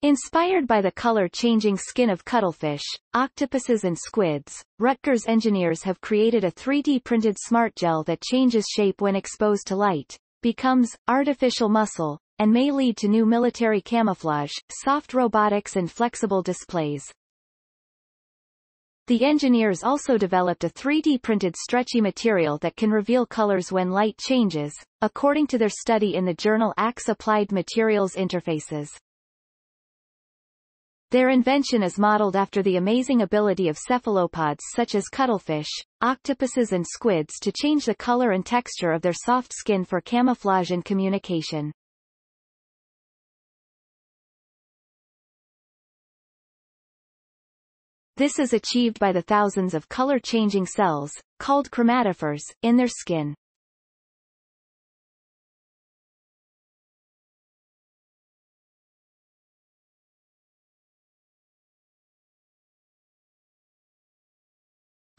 Inspired by the color-changing skin of cuttlefish, octopuses and squids, Rutgers engineers have created a 3D-printed smart gel that changes shape when exposed to light, becomes artificial muscle, and may lead to new military camouflage, soft robotics and flexible displays. The engineers also developed a 3D-printed stretchy material that can reveal colors when light changes, according to their study in the journal ACS Applied Materials Interfaces. Their invention is modeled after the amazing ability of cephalopods such as cuttlefish, octopuses and squids to change the color and texture of their soft skin for camouflage and communication. This is achieved by the thousands of color-changing cells, called chromatophores, in their skin.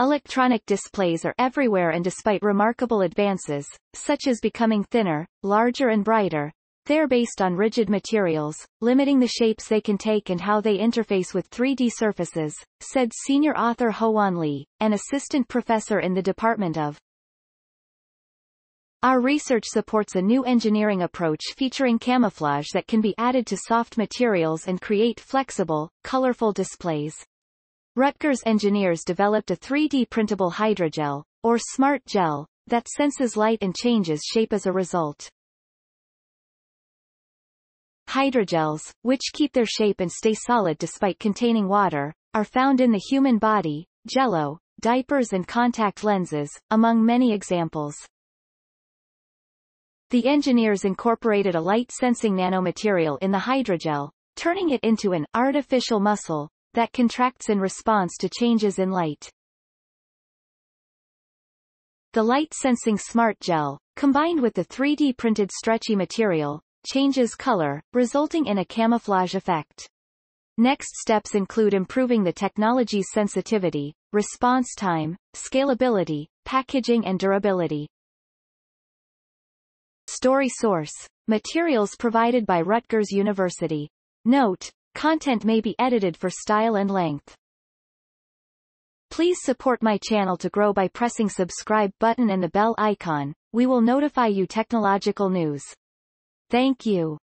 Electronic displays are everywhere, and despite remarkable advances, such as becoming thinner, larger and brighter, they're based on rigid materials, limiting the shapes they can take and how they interface with 3D surfaces, said senior author Howon Lee, an assistant professor in the Department of. Our research supports a new engineering approach featuring camouflage that can be added to soft materials and create flexible, colorful displays. Rutgers engineers developed a 3D printable hydrogel, or smart gel, that senses light and changes shape as a result. Hydrogels, which keep their shape and stay solid despite containing water, are found in the human body, jello, diapers and contact lenses, among many examples. The engineers incorporated a light-sensing nanomaterial in the hydrogel, turning it into an artificial muscle that contracts in response to changes in light. The light-sensing smart gel, combined with the 3D-printed stretchy material, changes color, resulting in a camouflage effect. Next steps include improving the technology's sensitivity, response time, scalability, packaging and durability. Story source: materials provided by Rutgers University. Note: content may be edited for style and length. Please support my channel to grow by pressing subscribe button and the bell icon. We will notify you technological news. Thank you.